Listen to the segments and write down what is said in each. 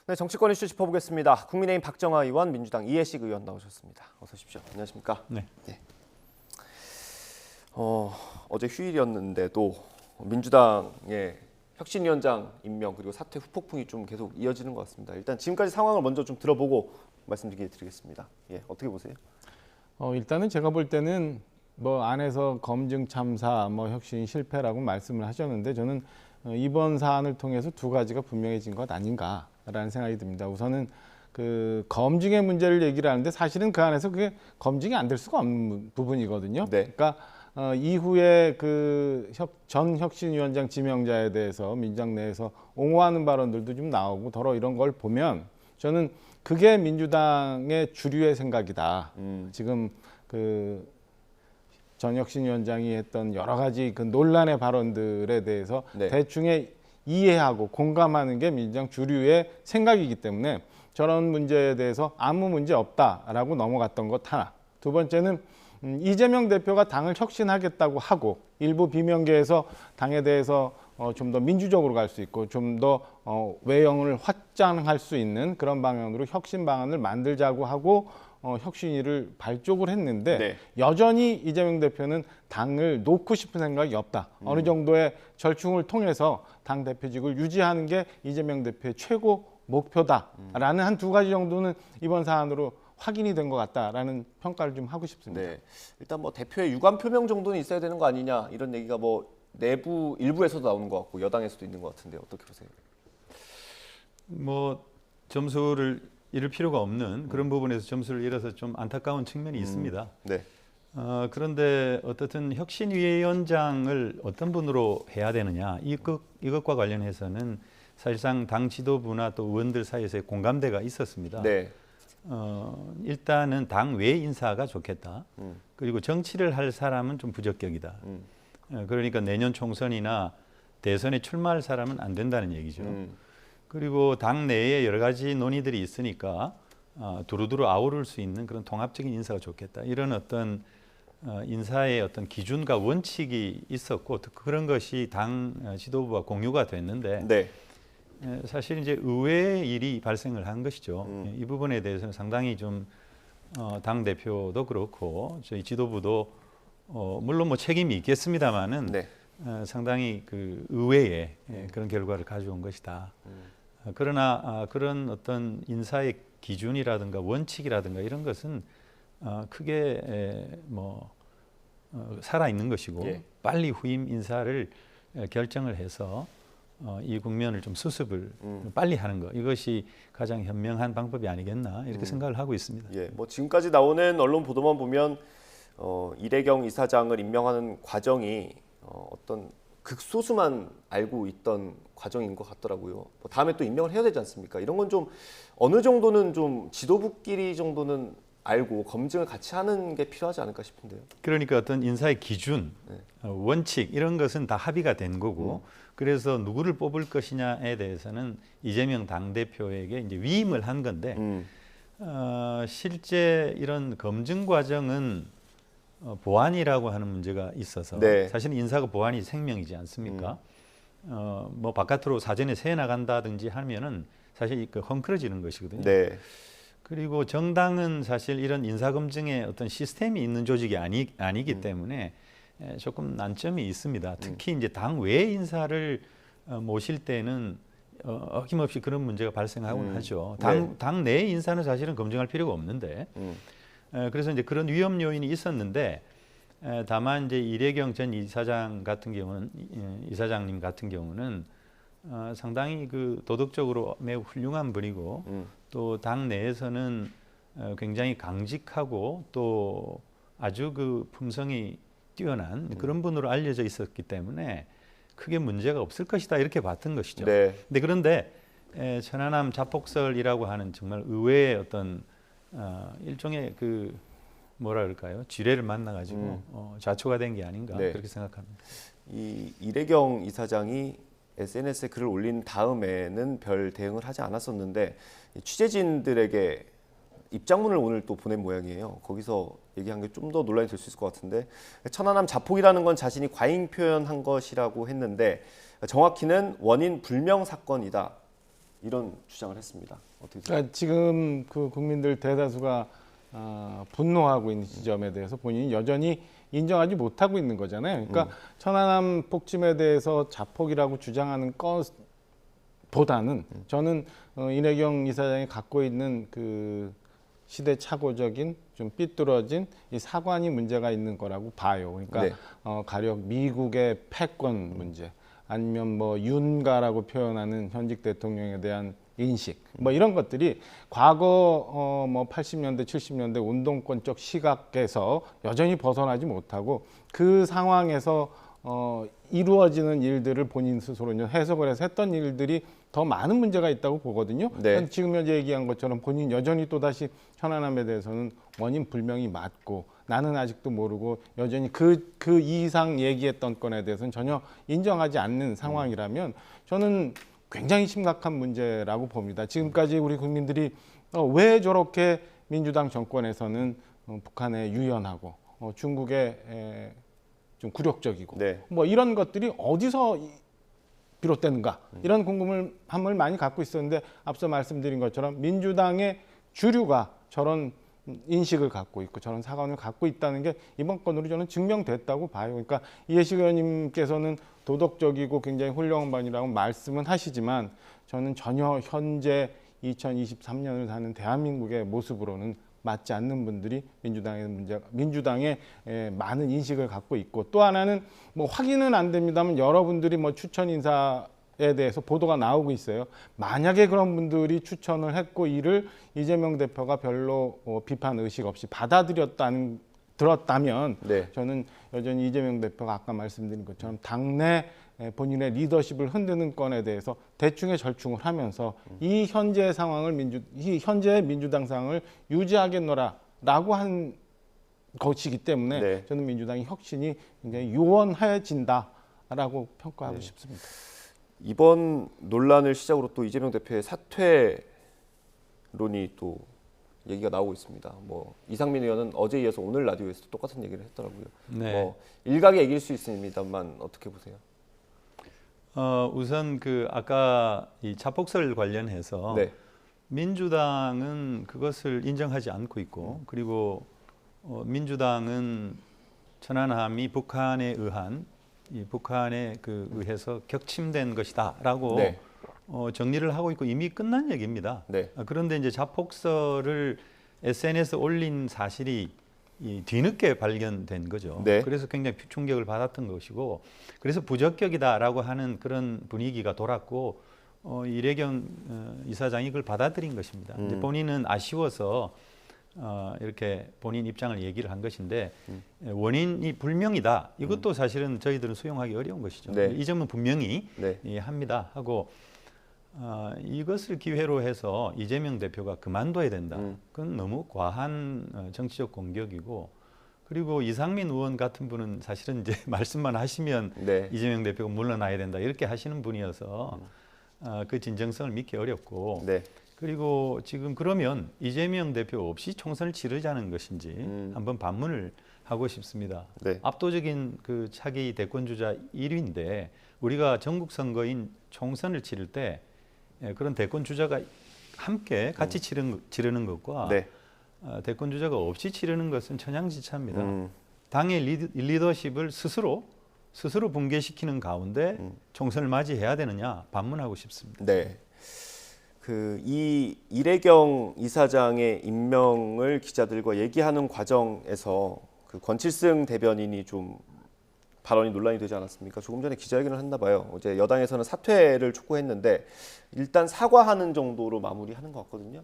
네, 정치권 이슈 짚어보겠습니다. 국민의힘 박정하 의원, 민주당 이해식 의원 나오셨습니다. 어서 오십시오. 안녕하십니까? 네. 어제 휴일이었는데도 민주당의 혁신위원장 임명 그리고 사퇴 후폭풍이 좀 계속 이어지는 것 같습니다. 일단 지금까지 상황을 먼저 좀 들어보고 말씀드리겠습니다. 예, 어떻게 보세요? 일단은 제가 볼 때는 안에서 검증 참사, 혁신 실패라고 말씀을 하셨는데 저는 이번 사안을 통해서 두 가지가 분명해진 것 아닌가라는 생각이 듭니다. 우선은 그 검증의 문제를 얘기를 하는데 사실은 그 안에서 그게 검증이 안 될 수가 없는 부분이거든요. 네. 그러니까 이후에 그 전 혁신위원장 지명자에 대해서 민주당 내에서 옹호하는 발언들도 좀 나오고 더러 이런 걸 보면 저는 그게 민주당의 주류의 생각이다. 지금 그 전 혁신위원장이 했던 여러 가지 그 논란의 발언들에 대해서 네. 대충의 이해하고 공감하는 게 민주당 주류의 생각이기 때문에 저런 문제에 대해서 아무 문제 없다라고 넘어갔던 것 하나. 두 번째는 이재명 대표가 당을 혁신하겠다고 하고 일부 비명계에서 당에 대해서 좀 더 민주적으로 갈 수 있고 좀 더 외형을 확장할 수 있는 그런 방향으로 혁신 방안을 만들자고 하고 혁신위를 발족을 했는데 네. 여전히 이재명 대표는 당을 놓고 싶은 생각이 없다. 어느 정도의 절충을 통해서 당 대표직을 유지하는 게 이재명 대표의 최고 목표다라는 한 두 가지 정도는 이번 사안으로 확인이 된 것 같다라는 평가를 좀 하고 싶습니다. 네, 일단 대표의 유감 표명 정도는 있어야 되는 거 아니냐 이런 얘기가 내부 일부에서도 나오는 것 같고 여당에서도 있는 것 같은데 어떻게 보세요? 점수를 잃을 필요가 없는 그런 부분에서 점수를 잃어서 좀 안타까운 측면이 있습니다. 네. 그런데 어떻든 혁신위원장을 어떤 분으로 해야 되느냐 이것과 관련해서는 사실상 당 지도부나 또 의원들 사이에서의 공감대가 있었습니다. 네. 일단은 당 외 인사가 좋겠다. 그리고 정치를 할 사람은 좀 부적격이다. 그러니까 내년 총선이나 대선에 출마할 사람은 안 된다는 얘기죠. 그리고 당 내에 여러 가지 논의들이 있으니까 두루두루 아우를 수 있는 그런 통합적인 인사가 좋겠다. 이런 어떤 인사의 어떤 기준과 원칙이 있었고 그런 것이 당 지도부와 공유가 됐는데 네. 사실 이제 의외의 일이 발생을 한 것이죠. 이 부분에 대해서는 상당히 좀 당 대표도 그렇고 저희 지도부도 물론 책임이 있겠습니다만은 네. 상당히 그 의외의 그런 결과를 가져온 것이다. 그러나 그런 어떤 인사의 기준이라든가 원칙이라든가 이런 것은 크게 살아 있는 것이고 예. 빨리 후임 인사를 결정을 해서 이 국면을 좀 수습을 빨리 하는 것 이것이 가장 현명한 방법이 아니겠나 이렇게 생각을 하고 있습니다. 예, 지금까지 나오는 언론 보도만 보면 이래경 이사장을 임명하는 과정이 어떤 극소수만 알고 있던 과정인 것 같더라고요. 다음에 또 임명을 해야 되지 않습니까? 이런 건 좀 어느 정도는 좀 지도부끼리 정도는 알고 검증을 같이 하는 게 필요하지 않을까 싶은데요. 그러니까 어떤 인사의 기준, 원칙 이런 것은 다 합의가 된 거고 그래서 누구를 뽑을 것이냐에 대해서는 이재명 당대표에게 이제 위임을 한 건데 실제 이런 검증 과정은 보안이라고 하는 문제가 있어서 네. 사실 인사가 보안이 생명이지 않습니까? 바깥으로 사전에 새 나간다든지 하면은 사실 그 헝클어지는 것이거든요. 네. 그리고 정당은 사실 이런 인사검증에 어떤 시스템이 있는 조직이 아니기 때문에 조금 난점이 있습니다. 특히 이제 당 외 인사를 모실 때는 어김없이 그런 문제가 발생하곤 하죠. 당 내 인사는 사실은 검증할 필요가 없는데 그래서 이제 그런 위험 요인이 있었는데 다만 이제 이래경 전 이사장 같은 경우는 이사장님 같은 경우는 상당히 그 도덕적으로 매우 훌륭한 분이고 또 당 내에서는 굉장히 강직하고 또 아주 그 품성이 뛰어난 그런 분으로 알려져 있었기 때문에 크게 문제가 없을 것이다 이렇게 봤던 것이죠. 네. 그런데 천안함 자폭설이라고 하는 정말 의외의 어떤 일종의 그 뭐라 그럴까요? 지뢰를 만나가지고 좌초가 된 게 아닌가 네. 그렇게 생각합니다. 이 이래경 이사장이 SNS에 글을 올린 다음에는 별 대응을 하지 않았었는데 취재진들에게 입장문을 오늘 또 보낸 모양이에요. 거기서 얘기한 게 좀 더 논란이 될 수 있을 것 같은데 천안함 자폭이라는 건 자신이 과잉 표현한 것이라고 했는데 정확히는 원인 불명 사건이다. 이런 주장을 했습니다. 어떻게 생각하세요? 그러니까 지금 그 국민들 대다수가 분노하고 있는 지점에 대해서 본인이 여전히 인정하지 못하고 있는 거잖아요. 그러니까 천안함 폭침에 대해서 자폭이라고 주장하는 것보다는 저는 이내경 이사장이 갖고 있는 그 시대착오적인 좀 삐뚤어진 이 사관이 문제가 있는 거라고 봐요. 그러니까 네. 가령 미국의 패권 문제, 아니면 뭐 윤가라고 표현하는 현직 대통령에 대한 인식, 뭐 이런 것들이 과거 뭐 80년대, 70년대 운동권적 시각에서 여전히 벗어나지 못하고 그 상황에서 이루어지는 일들을 본인 스스로 해석을 해서 했던 일들이 더 많은 문제가 있다고 보거든요. 네. 지금 현재 얘기한 것처럼 본인 여전히 또다시 천안함에 대해서는 원인 불명이 맞고 나는 아직도 모르고 여전히 그 이상 얘기했던 건에 대해서는 전혀 인정하지 않는 상황이라면 저는 굉장히 심각한 문제라고 봅니다. 지금까지 우리 국민들이 왜 저렇게 민주당 정권에서는 북한에 유연하고 중국에 좀 굴욕적이고 네. 뭐 이런 것들이 어디서 비롯되는가 이런 궁금함을 많이 갖고 있었는데 앞서 말씀드린 것처럼 민주당의 주류가 저런 인식을 갖고 있고 저런 사관을 갖고 있다는 게 이번 건으로 저는 증명됐다고 봐요. 그러니까 이해식 의원님께서는 도덕적이고 굉장히 훌륭한 분이라고 말씀은 하시지만 저는 전혀 현재 2023년을 사는 대한민국의 모습으로는 맞지 않는 분들이 민주당의 많은 인식을 갖고 있고 또 하나는 뭐 확인은 안 됩니다만 여러분들이 뭐 추천 인사에 대해서 보도가 나오고 있어요. 만약에 그런 분들이 추천을 했고 이를 이재명 대표가 별로 비판 의식 없이 들었다면 네. 저는 여전히 이재명 대표가 아까 말씀드린 것처럼 당내 본인의 리더십을 흔드는 건에 대해서 대충의 절충을 하면서 이 현재 상황을 현재의 민주당 상황을 유지하겠노라라고 한 것이기 때문에 네. 저는 민주당의 혁신이 굉장히 요원해진다라고 평가하고 싶습니다. 이번 논란을 시작으로 또 이재명 대표의 사퇴론이 또 얘기가 나오고 있습니다. 뭐 이상민 의원은 어제 이어서 오늘 라디오에서 똑같은 얘기를 했더라고요. 네. 뭐 일각에 얘기일 수 있습니다만 어떻게 보세요? 우선 그 아까 이 자폭설 관련해서 네. 민주당은 그것을 인정하지 않고 있고 그리고 민주당은 천안함이 북한에 의해서 격침된 것이다라고 네. 정리를 하고 있고 이미 끝난 얘기입니다. 네. 그런데 이제 자폭설을 SNS에 올린 사실이 뒤늦게 발견된 거죠. 네. 그래서 굉장히 충격을 받았던 것이고 그래서 부적격이다라고 하는 그런 분위기가 돌았고 이래경 이사장이 그걸 받아들인 것입니다. 이제 본인은 아쉬워서 이렇게 본인 입장을 얘기를 한 것인데 원인이 불명이다. 이것도 사실은 저희들은 수용하기 어려운 것이죠. 네. 이 점은 분명히 네. 합니다 하고 이것을 기회로 해서 이재명 대표가 그만둬야 된다. 그건 너무 과한 정치적 공격이고 그리고 이상민 의원 같은 분은 사실은 이제 말씀만 하시면 네. 이재명 대표가 물러나야 된다 이렇게 하시는 분이어서 그 진정성을 믿기 어렵고 네. 그리고 지금 그러면 이재명 대표 없이 총선을 치르자는 것인지 한번 반문을 하고 싶습니다. 네. 압도적인 그 차기 대권 주자 1위인데 우리가 전국 선거인 총선을 치를 때 그런 대권 주자가 함께 같이 치르는 것과 네. 대권 주자가 없이 치르는 것은 천양지차입니다. 당의 리더십을 스스로 붕괴시키는 가운데 총선을 맞이해야 되느냐 반문하고 싶습니다. 네. 이 이래경 이사장의 임명을 기자들과 얘기하는 과정에서 그 권칠승 대변인이 좀 발언이 논란이 되지 않았습니까? 조금 전에 기자회견을 했나 봐요. 어제 여당에서는 사퇴를 촉구했는데 일단 사과하는 정도로 마무리하는 것 같거든요.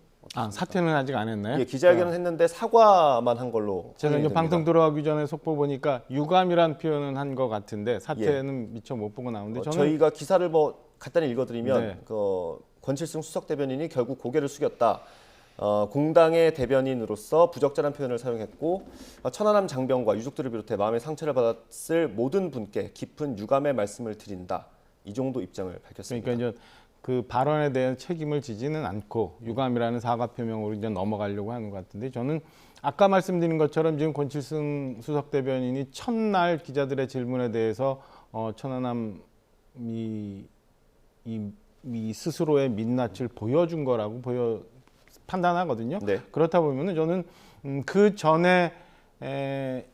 사퇴는 아직 안 했나요? 예, 기자회견은 했는데 사과만 한 걸로 제가 이제 확인이 방송 됩니다. 들어가기 전에 속보 보니까 유감이란 표현은 한 것 같은데 사퇴는 미처 못 보고 나오는데 저는 저희가 기사를 뭐 간단히 읽어드리면 네. 권칠승 수석 대변인이 결국 고개를 숙였다. 공당의 대변인으로서 부적절한 표현을 사용했고 천안함 장병과 유족들을 비롯해 마음의 상처를 받았을 모든 분께 깊은 유감의 말씀을 드린다. 이 정도 입장을 밝혔습니다. 그러니까 이제 그 발언에 대한 책임을 지지는 않고 유감이라는 사과 표명으로 이제 넘어가려고 하는 것 같은데 저는 아까 말씀드린 것처럼 지금 권칠승 수석 대변인이 첫날 기자들의 질문에 대해서 천안함이 이 스스로의 민낯을 보여준 거라고 판단하거든요. 네. 그렇다 보면은 저는 그 전에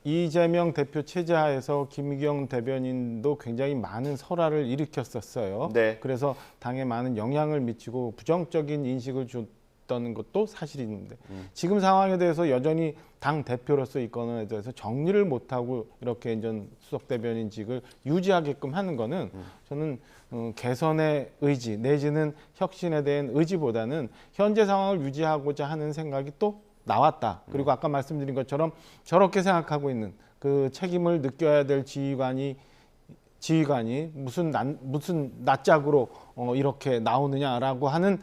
이재명 대표 체제하에서 김의겸 대변인도 굉장히 많은 설화를 일으켰었어요. 네. 그래서 당에 많은 영향을 미치고 부정적인 인식을 줬던 것도 사실인데 지금 상황에 대해서 여전히 당 대표로서 이 건에 대해서 정리를 못하고 이렇게 전 수석 대변인직을 유지하게끔 하는 거는 저는 개선의 의지 내지는 혁신에 대한 의지보다는 현재 상황을 유지하고자 하는 생각이 또 나왔다. 그리고 아까 말씀드린 것처럼 저렇게 생각하고 있는 그 책임을 느껴야 될 지휘관이 무슨 낯짝으로 이렇게 나오느냐라고 하는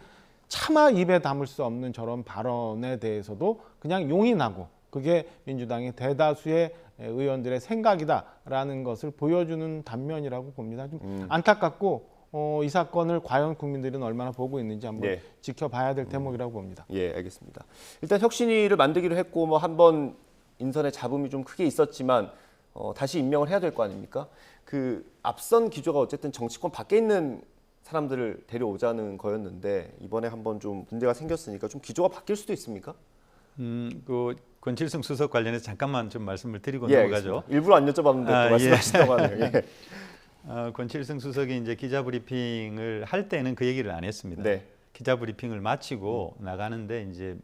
차마 입에 담을 수 없는 저런 발언에 대해서도 그냥 용인하고 그게 민주당의 대다수의 의원들의 생각이다라는 것을 보여주는 단면이라고 봅니다. 좀 안타깝고 이 사건을 과연 국민들은 얼마나 보고 있는지 한번 네. 지켜봐야 될 대목이라고 봅니다. 예, 알겠습니다. 일단 혁신위를 만들기로 했고 뭐 한번 인선에 잡음이 좀 크게 있었지만 다시 임명을 해야 될 거 아닙니까? 그 앞선 기조가 어쨌든 정치권 밖에 있는 사람들을 데려오자는 거였는데 이번에 한번 좀 문제가 생겼으니까 좀 기조가 바뀔 수도 있습니까? 그 권칠승 수석 관련해서 잠깐만 좀 말씀을 드리고 예, 넘어가죠. 알겠습니다. 일부러 안 여쭤봤는데 또 말씀하신다고 하네요. 예. 권칠승 수석이 이제 기자 브리핑을 할 때는 그 얘기를 안 했습니다. 네. 기자 브리핑을 마치고 나가는데 이제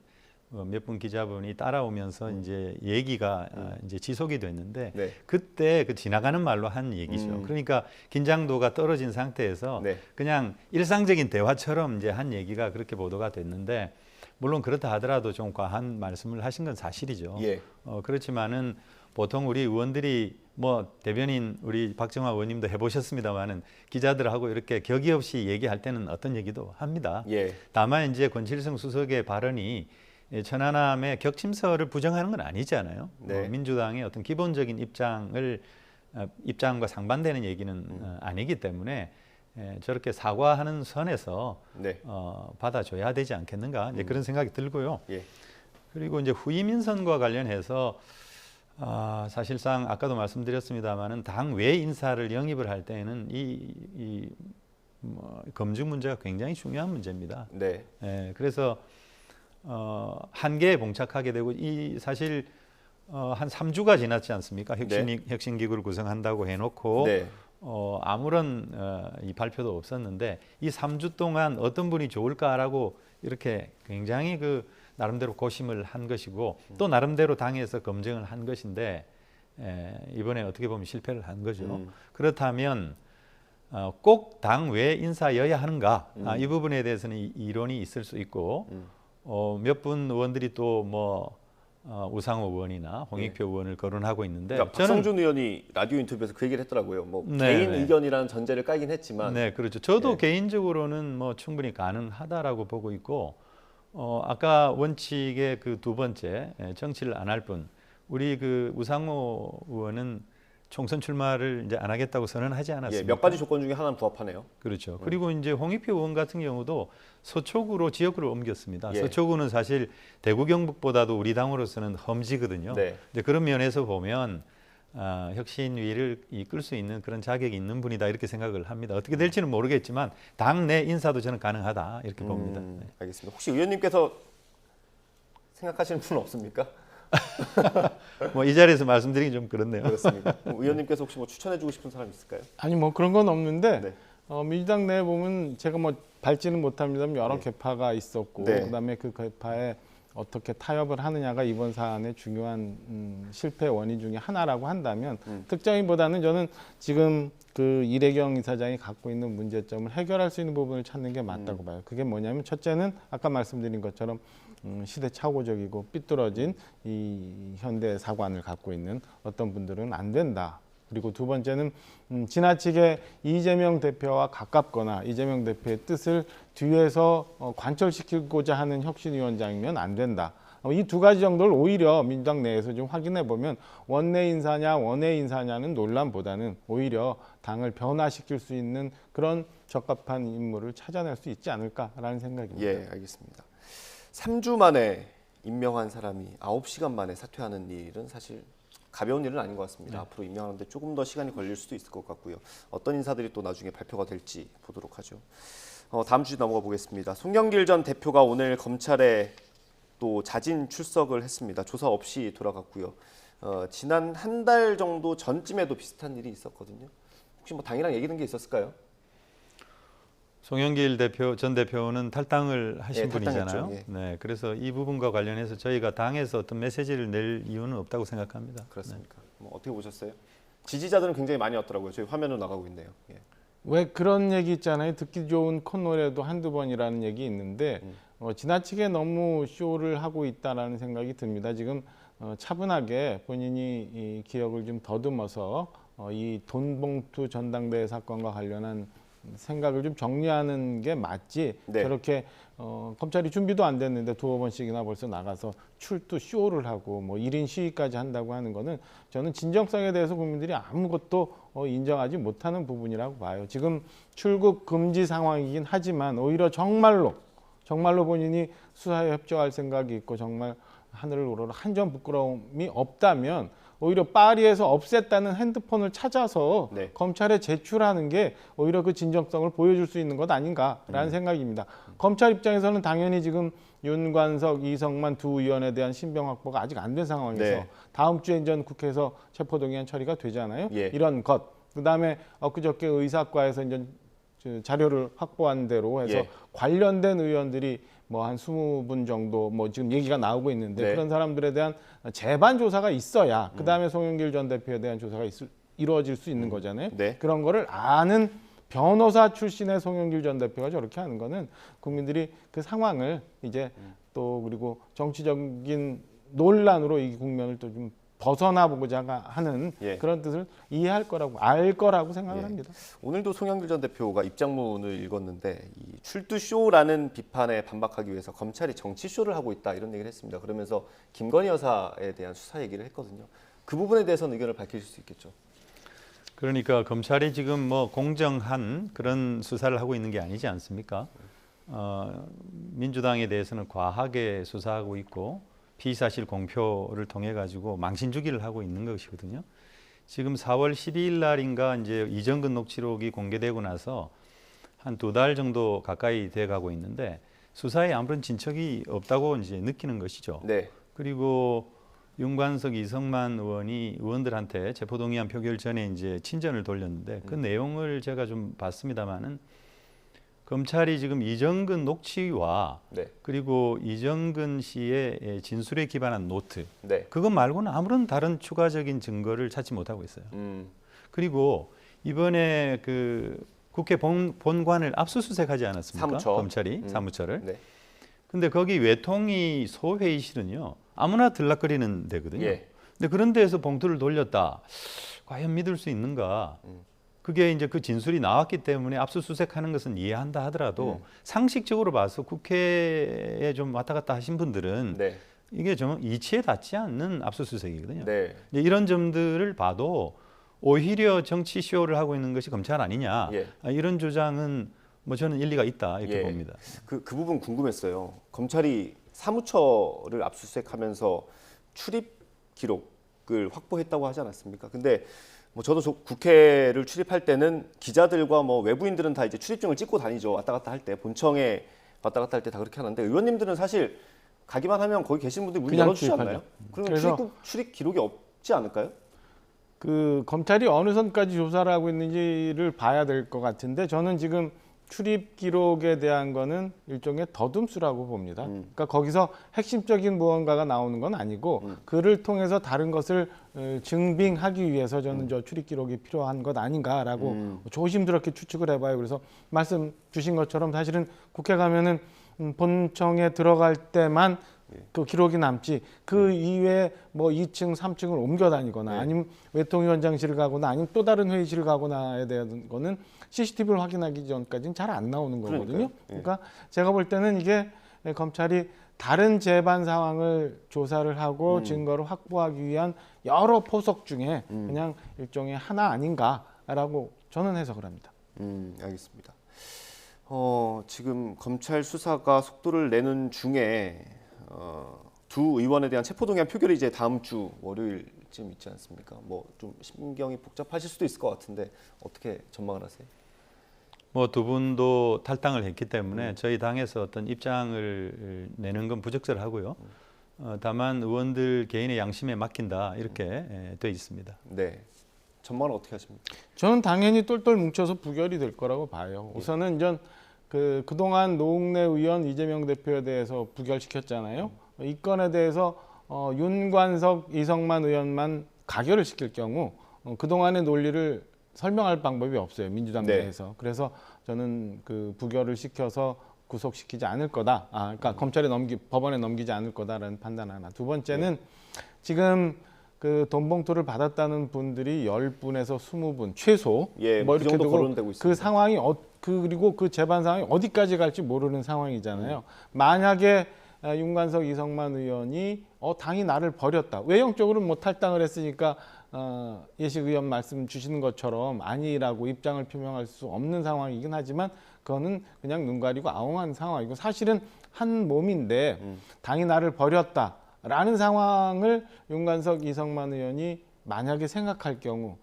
몇 분 기자분이 따라오면서 이제 얘기가 이제 지속이 됐는데 네. 그때 그 지나가는 말로 한 얘기죠. 그러니까 긴장도가 떨어진 상태에서 네. 그냥 일상적인 대화처럼 이제 한 얘기가 그렇게 보도가 됐는데 물론 그렇다 하더라도 좀 과한 말씀을 하신 건 사실이죠. 예. 그렇지만은 보통 우리 의원들이 뭐 대변인 우리 박정화 의원님도 해보셨습니다만은 기자들하고 이렇게 격의 없이 얘기할 때는 어떤 얘기도 합니다. 예. 다만 이제 권칠승 수석의 발언이 천안함의 격침설을 부정하는 건 아니잖아요. 네. 민주당의 어떤 기본적인 입장과 상반되는 얘기는 아니기 때문에 저렇게 사과하는 선에서 네. 받아줘야 되지 않겠는가 이제 그런 생각이 들고요. 예. 그리고 이제 후임 인선과 관련해서 사실상 아까도 말씀드렸습니다만은 당 외 인사를 영입을 할 때는 검증 문제가 굉장히 중요한 문제입니다. 네. 그래서 한계에 봉착하게 되고 이 사실 한 3주가 지났지 않습니까? 혁신기구를 구성한다고 해놓고 네. 아무런 이 발표도 없었는데 이 3주 동안 어떤 분이 좋을까라고 이렇게 굉장히 그 나름대로 고심을 한 것이고 또 나름대로 당에서 검증을 한 것인데 이번에 어떻게 보면 실패를 한 거죠. 그렇다면 꼭 당 외 인사여야 하는가? 이 부분에 대해서는 이론이 있을 수 있고 몇 분 의원들이 또 뭐 우상호 의원이나 홍익표 의원을 거론하고 있는데 그러니까 박성준 의원이 라디오 인터뷰에서 그 얘기를 했더라고요. 뭐 네, 개인 네. 의견이라는 전제를 깔긴 했지만 네, 그렇죠. 저도 네. 개인적으로는 뭐 충분히 가능하다라고 보고 있고 아까 원칙의 그 두 번째 정치를 안 할 뿐 우리 그 우상호 의원은 총선 출마를 이제 안 하겠다고 선언하지 않았습니까? 예, 몇 가지 조건 중에 하나는 부합하네요. 그렇죠. 그리고 이제 홍익표 의원 같은 경우도 서초구로 지역구를 옮겼습니다. 예. 서초구는 사실 대구 경북보다도 우리 당으로서는 험지거든요. 네. 근데 그런 면에서 보면 혁신위를 이끌 수 있는 그런 자격이 있는 분이다 이렇게 생각을 합니다. 어떻게 될지는 모르겠지만 당내 인사도 저는 가능하다 이렇게 봅니다. 네. 알겠습니다. 혹시 의원님께서 생각하시는 분은 없습니까? 뭐 이 자리에서 말씀드리기 좀 그렇네요. 그렇습니다. 의원님께서 혹시 뭐 추천해주고 싶은 사람 있을까요? 아니 뭐 그런 건 없는데 네. 민주당 내에 보면 제가 뭐 밟지는 못합니다만 여러 네. 개파가 있었고 네. 그다음에 그 개파에 어떻게 타협을 하느냐가 이번 사안의 중요한 실패 원인 중에 하나라고 한다면 특정인보다는 저는 지금 그 이래경 이사장이 갖고 있는 문제점을 해결할 수 있는 부분을 찾는 게 맞다고 봐요. 그게 뭐냐면 첫째는 아까 말씀드린 것처럼 시대착오적이고 삐뚤어진 이 현대 사관을 갖고 있는 어떤 분들은 안 된다. 그리고 두 번째는 지나치게 이재명 대표와 가깝거나 이재명 대표의 뜻을 뒤에서 관철시키고자 하는 혁신위원장이면 안 된다. 이 두 가지 정도를 오히려 민주당 내에서 좀 확인해 보면 원내 인사냐 원외 인사냐는 논란보다는 오히려 당을 변화시킬 수 있는 그런 적합한 인물을 찾아낼 수 있지 않을까라는 생각입니다. 예, 알겠습니다. 3주 만에 임명한 사람이 9시간 만에 사퇴하는 일은 사실 가벼운 일은 아닌 것 같습니다. 앞으로 임명하는데 조금 더 시간이 걸릴 수도 있을 것 같고요. 어떤 인사들이 또 나중에 발표가 될지 보도록 하죠. 다음 주제 넘어가 보겠습니다. 송영길 전 대표가 오늘 검찰에 또 자진 출석을 했습니다. 조사 없이 돌아갔고요. 지난 한 달 정도 전쯤에도 비슷한 일이 있었거든요. 혹시 뭐 당이랑 얘기된 게 있었을까요? 송영길 전 대표는 탈당을 하신 예, 분이잖아요. 탈당했죠. 예. 네, 그래서 이 부분과 관련해서 저희가 당에서 어떤 메시지를 낼 이유는 없다고 생각합니다. 그렇습니까? 뭐 어떻게 보셨어요? 지지자들은 굉장히 많이 왔더라고요. 저희 화면으로 나가고 있네요. 예. 왜 그런 얘기 있잖아요. 듣기 좋은 콧노래도 한두 번이라는 얘기 있는데 지나치게 너무 쇼를 하고 있다라는 생각이 듭니다. 지금 차분하게 본인이 이 기억을 좀 더듬어서 이 돈봉투 전당대회 사건과 관련한 생각을 좀 정리하는 게 맞지. 네. 저렇게 검찰이 준비도 안 됐는데 두어 번씩이나 벌써 나가서 출두 쇼를 하고 뭐 1인 시위까지 한다고 하는 거는 저는 진정성에 대해서 국민들이 아무것도 인정하지 못하는 부분이라고 봐요. 지금 출국 금지 상황이긴 하지만 오히려 정말로 본인이 수사에 협조할 생각이 있고 정말 하늘을 우러러 한 점 부끄러움이 없다면 오히려 파리에서 없앴다는 핸드폰을 찾아서 네. 검찰에 제출하는 게 오히려 그 진정성을 보여줄 수 있는 것 아닌가라는 생각입니다. 검찰 입장에서는 당연히 지금 윤관석, 이성만 두 의원에 대한 신병 확보가 아직 안 된 상황에서 네. 다음 주에 이제 국회에서 체포동의안 처리가 되잖아요. 예. 이런 것. 그다음에 엊그저께 의사과에서 이제 자료를 확보한 대로 해서 예. 관련된 의원들이 뭐 한 20분 정도 뭐 지금 얘기가 나오고 있는데 네. 그런 사람들에 대한 재반 조사가 있어야 그다음에 송영길 전 대표에 대한 조사가 이루어질 수 있는 거잖아요. 네. 그런 거를 아는 변호사 출신의 송영길 전 대표가 저렇게 하는 거는 국민들이 그 상황을 이제 또 그리고 정치적인 논란으로 이 국면을 또 좀 벗어나 보고자 하는 예. 그런 뜻을 이해할 거라고 알 거라고 생각을 예. 합니다. 오늘도 송영길 전 대표가 입장문을 읽었는데 이 출두쇼라는 비판에 반박하기 위해서 검찰이 정치쇼를 하고 있다 이런 얘기를 했습니다. 그러면서 김건희 여사에 대한 수사 얘기를 했거든요. 그 부분에 대해서는 의견을 밝히실 수 있겠죠. 그러니까 검찰이 지금 뭐 공정한 그런 수사를 하고 있는 게 아니지 않습니까? 민주당에 대해서는 과하게 수사하고 있고 피의사실 공표를 통해 가지고 망신주기를 하고 있는 것이거든요. 지금 4월 12일 날인가 이제 이정근 녹취록이 공개되고 나서 한 2달 정도 가까이 돼 가고 있는데 수사에 아무런 진척이 없다고 이제 느끼는 것이죠. 네. 그리고 윤관석, 이성만 의원이 의원들한테 체포동의안 표결 전에 이제 친전을 돌렸는데 그 내용을 제가 좀 봤습니다만은 검찰이 지금 이정근 녹취와 네. 그리고 이정근 씨의 진술에 기반한 노트 네. 그것 말고는 아무런 다른 추가적인 증거를 찾지 못하고 있어요. 그리고 이번에 그 국회 본관을 압수수색하지 않았습니까? 사무처. 검찰이 사무처를. 네. 근데 거기 외통위 소회의실은요 아무나 들락거리는 데거든요. 예. 근데 그런 데에서 봉투를 돌렸다. 과연 믿을 수 있는가? 그게 이제 그 진술이 나왔기 때문에 압수수색하는 것은 이해한다 하더라도 상식적으로 봐서 국회에 좀 왔다 갔다 하신 분들은 네. 이게 좀 이치에 닿지 않는 압수수색이거든요. 네. 이제 이런 점들을 봐도 오히려 정치 쇼를 하고 있는 것이 검찰 아니냐 예. 이런 주장은 뭐 저는 일리가 있다 이렇게 예. 봅니다. 그 부분 궁금했어요. 검찰이 사무처를 압수수색하면서 출입 기록을 확보했다고 하지 않았습니까? 근데 뭐 저도 국회를 출입할 때는 기자들과 뭐 외부인들은 다 이제 출입증을 찍고 다니죠. 왔다 갔다 할 때 본청에 왔다 갔다 할 때 다 그렇게 하는데 의원님들은 사실 가기만 하면 거기 계신 분들이 문 그냥 열어주지 출입하죠. 않나요? 그러면 그래서 출입 기록이 없지 않을까요? 그 검찰이 어느 선까지 조사를 하고 있는지를 봐야 될 것 같은데 저는 지금 출입 기록에 대한 거는 일종의 더듬수라고 봅니다. 그러니까 거기서 핵심적인 무언가가 나오는 건 아니고 그를 통해서 다른 것을 증빙하기 위해서 저는 저 출입 기록이 필요한 것 아닌가라고 조심스럽게 추측을 해봐요. 그래서 말씀 주신 것처럼 사실은 국회 가면은 본청에 들어갈 때만 그 기록이 남지 그 이외에 뭐 2층, 3층을 옮겨 다니거나 아니면 외통위원장실을 가거나 아니면 또 다른 회의실을 가거나에 대한 거는 CCTV를 확인하기 전까지는 잘 안 나오는 거거든요. 그러니까요. 그러니까 제가 볼 때는 이게 검찰이 다른 재반 상황을 조사를 하고 증거를 확보하기 위한 여러 포석 중에 그냥 일종의 하나 아닌가라고 저는 해석을 합니다. 알겠습니다. 지금 검찰 수사가 속도를 내는 중에 두 의원에 대한 체포동의안 표결이 이제 다음 주 월요일쯤 있지 않습니까? 뭐 좀 심경이 복잡하실 수도 있을 것 같은데 어떻게 전망을 하세요? 뭐 두 분도 탈당을 했기 때문에 저희 당에서 어떤 입장을 내는 건 부적절하고요. 다만 의원들 개인의 양심에 맡긴다 이렇게 돼 있습니다. 네. 전망은 어떻게 하십니까? 저는 당연히 똘똘 뭉쳐서 부결이 될 거라고 봐요. 우선은 전 그동안 노웅래 의원 이재명 대표에 대해서 부결시켰잖아요. 이 건에 대해서 윤관석, 이성만 의원만 가결을 시킬 경우 그동안의 논리를 설명할 방법이 없어요. 민주당 네. 내에서. 그래서 저는 그 부결을 시켜서 구속시키지 않을 거다. 그러니까 법원에 넘기지 않을 거다라는 판단 하나. 두 번째는 지금 그 돈 봉투를 받았다는 분들이 10분에서 20분 최소 예, 뭐 그 이렇게 정도 두고 거론되고 있습니다. 그 상황이 그리고 그 재반 상황이 어디까지 갈지 모르는 상황이잖아요. 만약에 윤관석, 이성만 의원이 당이 나를 버렸다. 외형적으로 뭐 탈당을 했으니까 예식 의원 말씀 주시는 것처럼 아니라고 입장을 표명할 수 없는 상황이긴 하지만 그거는 그냥 눈 가리고 아웅한 상황이고 사실은 한 몸인데 당이 나를 버렸다라는 상황을 윤관석, 이성만 의원이 만약에 생각할 경우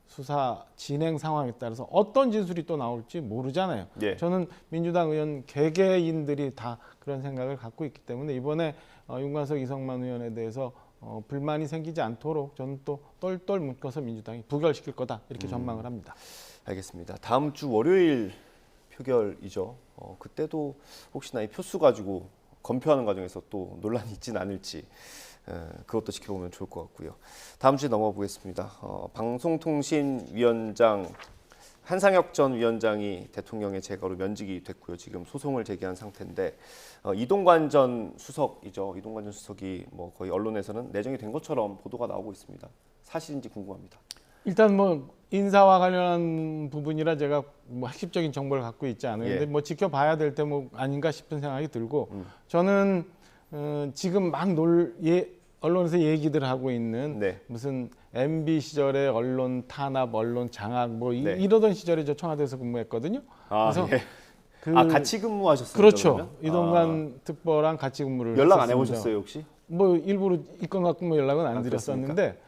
수사 진행 상황에 따라서 어떤 진술이 또 나올지 모르잖아요. 예. 저는 민주당 의원 개개인들이 다 그런 생각을 갖고 있기 때문에 이번에 윤관석, 이성만 의원에 대해서 불만이 생기지 않도록 저는 또 똘똘 묶어서 민주당이 부결시킬 거다 이렇게 전망을 합니다. 알겠습니다. 다음 주 월요일 표결이죠. 그때도 혹시나 이 표수 가지고 검표하는 과정에서 또 논란이 있지는 않을지 그것도 지켜보면 좋을 것 같고요. 다음 주에 넘어가 보겠습니다. 방송통신위원장 한상혁 전 위원장이 대통령의 재가로 면직이 됐고요. 지금 소송을 제기한 상태인데 이동관 전 수석이죠. 이동관 전 수석이 뭐 거의 언론에서는 내정이 된 것처럼 보도가 나오고 있습니다. 사실인지 궁금합니다. 일단 뭐 인사와 관련한 부분이라 제가 뭐 핵심적인 정보를 갖고 있지 않은데 예. 뭐 지켜봐야 될 때 뭐 아닌가 싶은 생각이 들고 저는 지금 막 언론에서 얘기들 하고 있는 네. 무슨 MB 시절에 언론 탄압, 언론 장악 뭐 네. 이러던 시절에 저 청와대에서 근무했거든요. 그래서 예. 같이 근무하셨어요? 그렇죠. 그러면? 이동관 특보랑 같이 근무를 연락 안 했었습니다. 해보셨어요 혹시? 뭐 일부러 이건 갖고 뭐 연락은 안 드렸었는데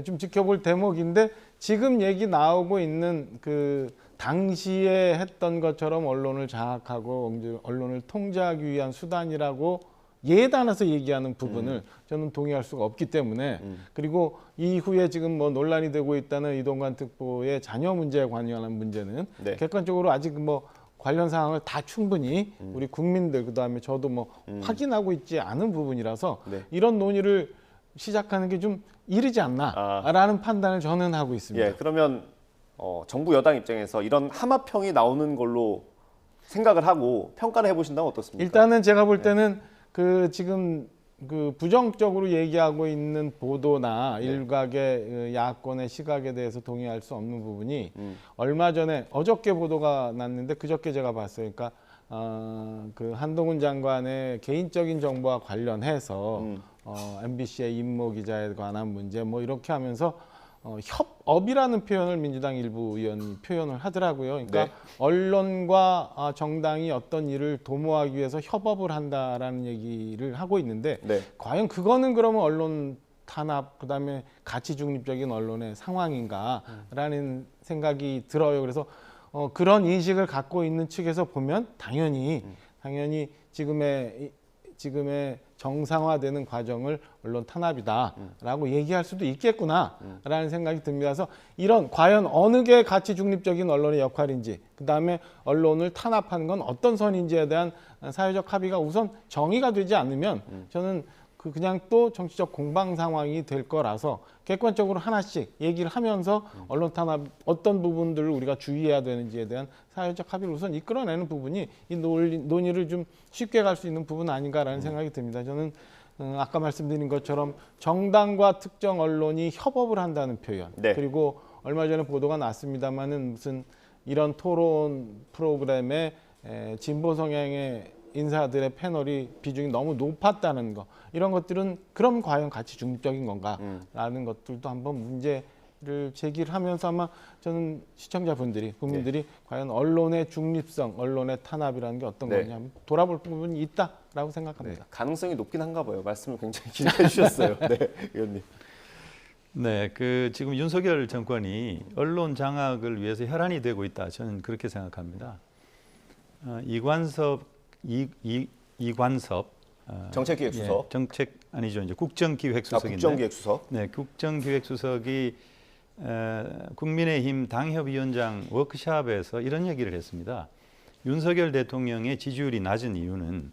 좀 지켜볼 대목인데 지금 얘기 나오고 있는 그 당시에 했던 것처럼 언론을 장악하고 언론을 통제하기 위한 수단이라고 예단해서 얘기하는 부분을 저는 동의할 수가 없기 때문에 그리고 이후에 지금 뭐 논란이 되고 있다는 이동관 특보의 자녀 문제에 관여하는 문제는 네. 객관적으로 아직 뭐 관련 사항을 다 충분히 우리 국민들 그다음에 저도 뭐 확인하고 있지 않은 부분이라서 네. 이런 논의를 시작하는 게 좀 이르지 않나라는 판단을 저는 하고 있습니다. 예, 그러면 정부 여당 입장에서 이런 하마평이 나오는 걸로 생각을 하고 평가를 해보신다면 어떻습니까? 일단은 제가 볼 때는 그 지금 그 부정적으로 얘기하고 있는 보도나 일각의 그 야권의 시각에 대해서 동의할 수 없는 부분이 얼마 전에 어저께 보도가 났는데 그저께 제가 봤어요. 그러니까 그 한동훈 장관의 개인적인 정보와 관련해서 MBC의 임모 기자에 관한 문제 뭐 이렇게 하면서 협업이라는 표현을 민주당 일부 의원이 표현을 하더라고요. 그러니까 네. 언론과 정당이 어떤 일을 도모하기 위해서 협업을 한다라는 얘기를 하고 있는데 네. 과연 그거는 그러면 언론 탄압 그다음에 가치 중립적인 언론의 상황인가라는 생각이 들어요. 그래서 그런 인식을 갖고 있는 측에서 보면 당연히 지금의 정상화되는 과정을 언론 탄압이다라고 얘기할 수도 있겠구나라는 생각이 듭니다. 그래서 이런 과연 어느 게 가치 중립적인 언론의 역할인지 그다음에 언론을 탄압하는 건 어떤 선인지에 대한 사회적 합의가 우선 정의가 되지 않으면 저는 그냥 또 정치적 공방 상황이 될 거라서 객관적으로 하나씩 얘기를 하면서 언론 탄압 어떤 부분들을 우리가 주의해야 되는지에 대한 사회적 합의를 우선 이끌어내는 부분이 이 논의를 좀 쉽게 갈 수 있는 부분 아닌가라는 생각이 듭니다. 저는 아까 말씀드린 것처럼 정당과 특정 언론이 협업을 한다는 표현 네. 그리고 얼마 전에 보도가 났습니다마는 무슨 이런 토론 프로그램에 진보 성향의 인사들의 패널이 비중이 너무 높았다는 거 이런 것들은 그럼 과연 가치 중립적인 건가라는 것들도 한번 문제를 제기를 하면서 아마 저는 시청자분들이 국민들이 과연 언론의 중립성, 언론의 탄압이라는 게 어떤 네. 거냐 한번 돌아볼 부분이 있다라고 생각합니다. 가능성이 높긴 한가 봐요. 말씀을 굉장히 길게 해주셨어요. 네, 의원님. 네, 그 지금 윤석열 정권이 언론 장악을 위해서 혈안이 되고 있다. 저는 그렇게 생각합니다. 이관섭 정책기획수석. 정책 아니죠, 이제 국정기획수석인데. 국정기획수석. 네, 국정기획수석이 국민의힘 당협위원장 워크숍에서 이런 얘기를 했습니다. 윤석열 대통령의 지지율이 낮은 이유는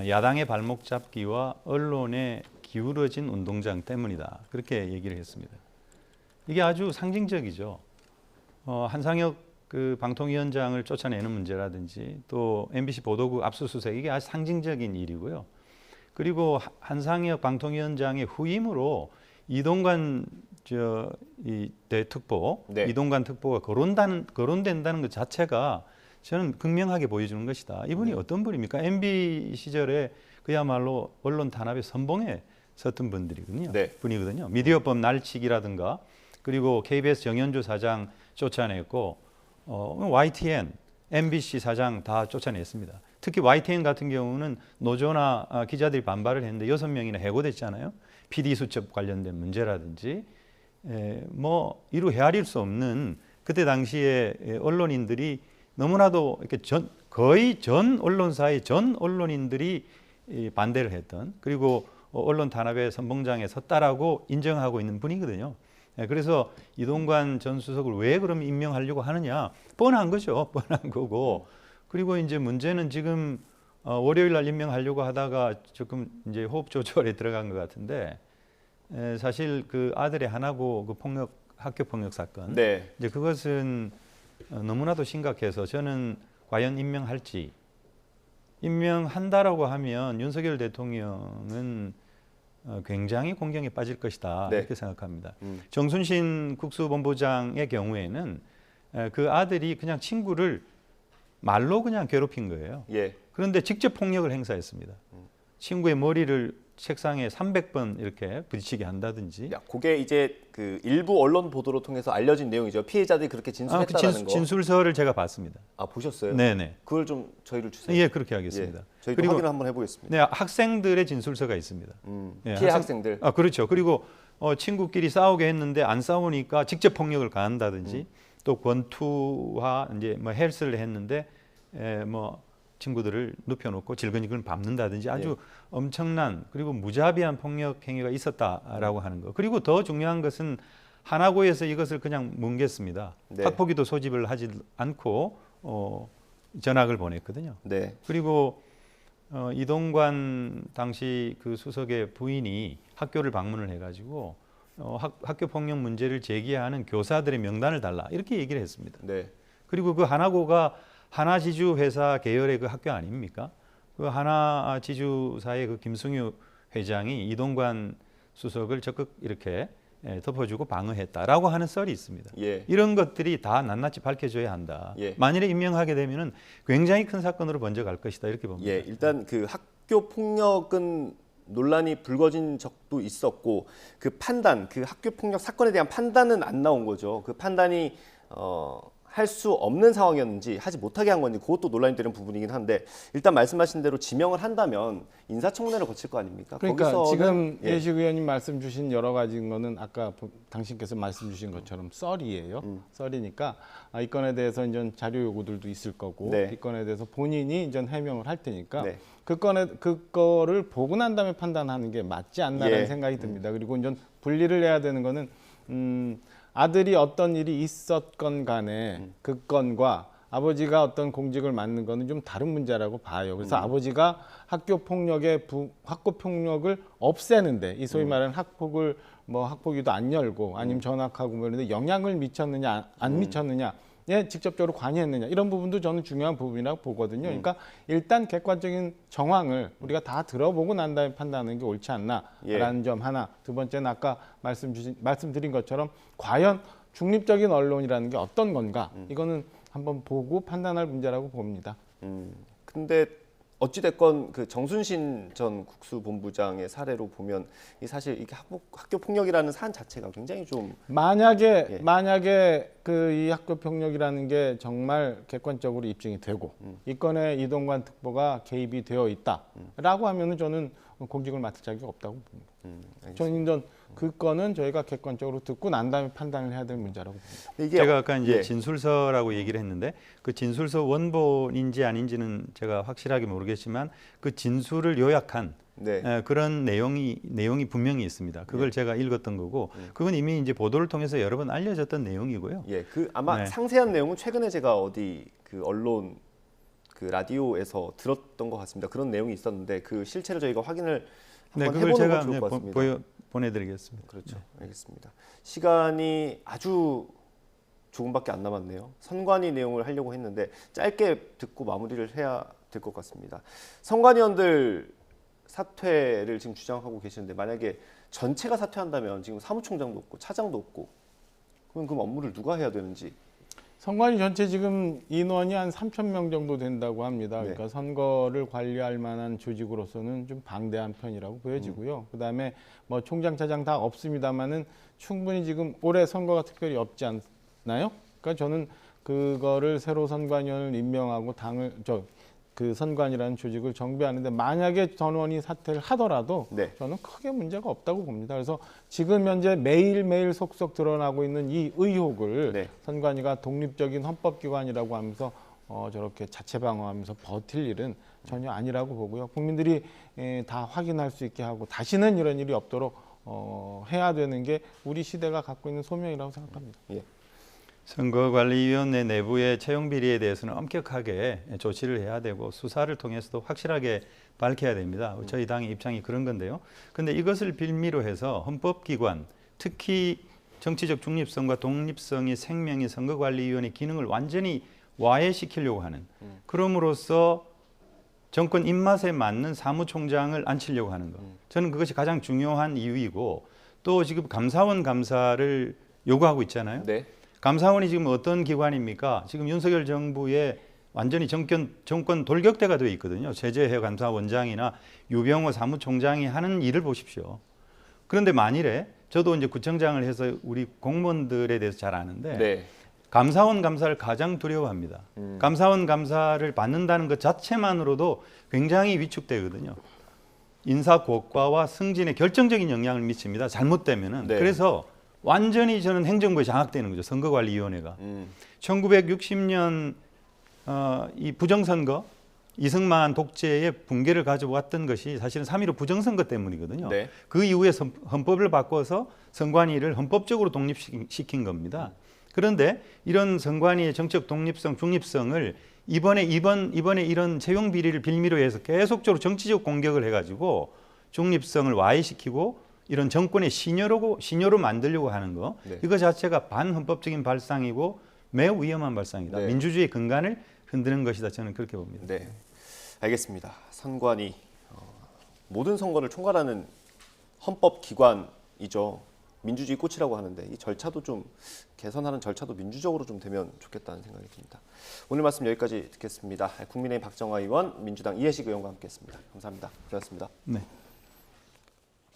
야당의 발목 잡기와 언론의 기울어진 운동장 때문이다. 그렇게 얘기를 했습니다. 이게 아주 상징적이죠. 한상혁 그 방통위원장을 쫓아내는 문제라든지 또 MBC 보도국 압수수색 이게 아주 상징적인 일이고요. 그리고 한상혁 방통위원장의 후임으로 이동관 이 대특보, 네. 이동관 특보가 거론된다는 것 자체가 저는 극명하게 보여주는 것이다. 이분이 어떤 분입니까? MB 시절에 그야말로 언론 탄압의 선봉에 섰던 분들이거든요. 네. 분이거든요. 미디어법 날치기라든가 그리고 KBS 정현주 사장 쫓아냈고 YTN, MBC 사장 다 쫓아냈습니다. 특히 YTN 같은 경우는 노조나 기자들이 반발을 했는데 6명이나 해고됐잖아요. PD 수첩 관련된 문제라든지 뭐 이루 헤아릴 수 없는 그때 당시에 언론인들이 너무나도 이렇게 거의 전 언론사의 전 언론인들이 반대를 했던 그리고 언론 탄압의 선봉장에 섰다라고 인정하고 있는 분이거든요. 그래서 이동관 전 수석을 왜 그럼 임명하려고 하느냐? 뻔한 거죠. 뻔한 거고. 그리고 이제 문제는 지금 월요일 날 임명하려고 하다가 조금 이제 호흡 조절에 들어간 것 같은데 사실 그 아들의 하나고 그 학교 폭력 사건. 네. 이제 그것은 너무나도 심각해서 저는 과연 임명할지 임명한다라고 하면 윤석열 대통령은 굉장히 공경에 빠질 것이다 네. 이렇게 생각합니다. 정순신 국수본부장의 경우에는 그 아들이 그냥 친구를 말로 그냥 괴롭힌 거예요. 예. 그런데 직접 폭력을 행사했습니다. 친구의 머리를 책상에 300번 이렇게 부딪히게 한다든지. 야, 그게 이제 그 일부 언론 보도로 통해서 알려진 내용이죠. 피해자들이 그렇게 진술했다는 거. 진술서를 제가 봤습니다. 아, 보셨어요? 네네. 그걸 좀 저희를 주세요. 예, 그렇게 하겠습니다. 예, 저희도 그리고 확인을 한번 해보겠습니다. 네, 학생들의 진술서가 있습니다. 예, 피해 학생들. 아, 그렇죠. 그리고 친구끼리 싸우게 했는데 안 싸우니까 직접 폭력을 가한다든지 또 권투와 이제 뭐 헬스를 했는데 뭐 친구들을 눕혀놓고 질근질근 밟는다든지 아주 엄청난 그리고 무자비한 폭력 행위가 있었다라고 하는 거. 그리고 더 중요한 것은 하나고에서 이것을 그냥 뭉갰습니다. 네. 학폭위도 소집을 하지 않고 전학을 보냈거든요. 네. 그리고 이동관 당시 그 수석의 부인이 학교를 방문을 해가지고 학교 폭력 문제를 제기하는 교사들의 명단을 달라 이렇게 얘기를 했습니다. 네. 그리고 그 하나고가 하나지주 회사 계열의 그 학교 아닙니까? 그 하나지주사의 그 김승유 회장이 이동관 수석을 적극 이렇게 덮어주고 방어했다라고 하는 썰이 있습니다. 예. 이런 것들이 다 낱낱이 밝혀져야 한다. 예. 만일에 임명하게 되면은 굉장히 큰 사건으로 번져갈 것이다 이렇게 봅니다. 예, 일단 그 학교 폭력은 논란이 불거진 적도 있었고 그 판단, 그 학교 폭력 사건에 대한 판단은 안 나온 거죠. 그 판단이 할 수 없는 상황이었는지 하지 못하게 한 건지 그것도 논란이 되는 부분이긴 한데 일단 말씀하신 대로 지명을 한다면 인사청문회를 거칠 거 아닙니까? 그러니까 거기서는, 지금 예. 예식 의원님 말씀 주신 여러 가지 거는 아까 당신께서 말씀 주신 것처럼 썰이에요. 썰이니까 이 건에 대해서 이제 자료 요구들도 있을 거고 네. 이 건에 대해서 본인이 이제 해명을 할 테니까 네. 그거를 보고 난 다음에 판단하는 게 맞지 않나라는 예. 생각이 듭니다. 그리고 이제 분리를 해야 되는 거는 아들이 어떤 일이 있었건 간에 그 건과 아버지가 어떤 공직을 맡는 거는 좀 다른 문제라고 봐요. 그래서 아버지가 학교 폭력을 없애는데 이 소위 말하는 학폭을 뭐 학폭위도 안 열고 아니면 전학하고 뭐 이런데 영향을 미쳤느냐 안 미쳤느냐에 직접적으로 관여했느냐 이런 부분도 저는 중요한 부분이라고 보거든요. 그러니까 일단 객관적인 정황을 우리가 다 들어보고 난 다음에 판단하는 게 옳지 않나라는 점 하나. 두 번째는 아까 말씀드린 것처럼 과연 중립적인 언론이라는 게 어떤 건가 이거는 한번 보고 판단할 문제라고 봅니다. 근데 어찌됐건 그 정순신 전 국수본부장의 사례로 보면 이 사실 이게 학교 폭력이라는 사안 자체가 굉장히 좀 만약에 그 이 학교 폭력이라는 게 정말 객관적으로 입증이 되고 이 건에 이동관 특보가 개입이 되어 있다라고 하면은 저는 공직을 맡을 자격이 없다고 봅니다. 저는 그 건은 저희가 객관적으로 듣고 난 다음에 판단을 해야 될 문제라고 봅니다. 이게 제가 아까 이제 예. 진술서라고 얘기를 했는데 그 진술서 원본인지 아닌지는 제가 확실하게 모르겠지만 그 진술을 요약한 네. 그런 내용이 분명히 있습니다. 그걸 제가 읽었던 거고 그건 이미 이제 보도를 통해서 여러 번 알려졌던 내용이고요. 예, 그 아마 네. 상세한 내용은 최근에 제가 어디 그 언론 그 라디오에서 들었던 것 같습니다. 그런 내용이 있었는데 그 실체를 저희가 확인을 네, 한번 그걸 해보는 제가 거 좋을 것 같습니다. 보내드리겠습니다. 그렇죠, 알겠습니다. 시간이 아주 조금밖에 안 남았네요. 선관위 내용을 하려고 했는데 짧게 듣고 마무리를 해야 될 것 같습니다. 선관위원들 사퇴를 지금 주장하고 계시는데 만약에 전체가 사퇴한다면 지금 사무총장도 없고 차장도 없고 그럼 업무를 누가 해야 되는지. 선관위 전체 지금 인원이 한 3,000명 정도 된다고 합니다. 네. 그러니까 선거를 관리할 만한 조직으로서는 좀 방대한 편이라고 보여지고요. 그다음에 뭐 총장, 차장 다 없습니다만은 충분히 지금 올해 선거가 특별히 없지 않나요? 그러니까 저는 그거를 새로 선관위원을 임명하고 그 선관위라는 조직을 정비하는데 만약에 전원이 사퇴를 하더라도 네. 저는 크게 문제가 없다고 봅니다. 그래서 지금 현재 매일매일 속속 드러나고 있는 이 의혹을 네. 선관위가 독립적인 헌법기관이라고 하면서 저렇게 자체 방어하면서 버틸 일은 전혀 아니라고 보고요. 국민들이 다 확인할 수 있게 하고 다시는 이런 일이 없도록 해야 되는 게 우리 시대가 갖고 있는 소명이라고 생각합니다. 예. 선거관리위원회 내부의 채용 비리에 대해서는 엄격하게 조치를 해야 되고 수사를 통해서도 확실하게 밝혀야 됩니다. 저희 당의 입장이 그런 건데요. 그런데 이것을 빌미로 해서 헌법기관, 특히 정치적 중립성과 독립성이 생명인 선거관리위원회 기능을 완전히 와해시키려고 하는 그럼으로써 정권 입맛에 맞는 사무총장을 앉히려고 하는 것. 저는 그것이 가장 중요한 이유이고 또 지금 감사원 감사를 요구하고 있잖아요. 네. 감사원이 지금 어떤 기관입니까? 지금 윤석열 정부의 완전히 정권 돌격대가 되어 있거든요. 최재해 감사원장이나 유병호 사무총장이 하는 일을 보십시오. 그런데 만일에 저도 이제 구청장을 해서 우리 공무원들에 대해서 잘 아는데 네. 감사원 감사를 가장 두려워합니다. 감사원 감사를 받는다는 것 자체만으로도 굉장히 위축되거든요. 인사 고과와 승진에 결정적인 영향을 미칩니다. 잘못되면은. 네. 그래서 완전히 저는 행정부에 장악되는 거죠. 선거관리위원회가. 1960년 이 부정선거 이승만 독재의 붕괴를 가져왔던 것이 사실은 3.15 부정선거 때문이거든요. 네. 그 이후에 헌법을 바꿔서 선관위를 헌법적으로 독립시킨 겁니다. 그런데 이런 선관위의 정책 독립성, 중립성을 이번에 이런 채용 비리를 빌미로 해서 계속적으로 정치적 공격을 해가지고 중립성을 와해시키고 이런 정권의 신여로 만들려고 하는 거, 네. 이거 자체가 반헌법적인 발상이고 매우 위험한 발상이다. 네. 민주주의의 근간을 흔드는 것이다. 저는 그렇게 봅니다. 네, 알겠습니다. 선관위 모든 선거를 총괄하는 헌법 기관이죠. 민주주의 꽃이라고 하는데 이 절차도 좀 개선하는 절차도 민주적으로 좀 되면 좋겠다는 생각이 듭니다. 오늘 말씀 여기까지 듣겠습니다. 국민의힘 박정화 의원, 민주당 이해식 의원과 함께했습니다. 감사합니다. 고맙습니다. 네.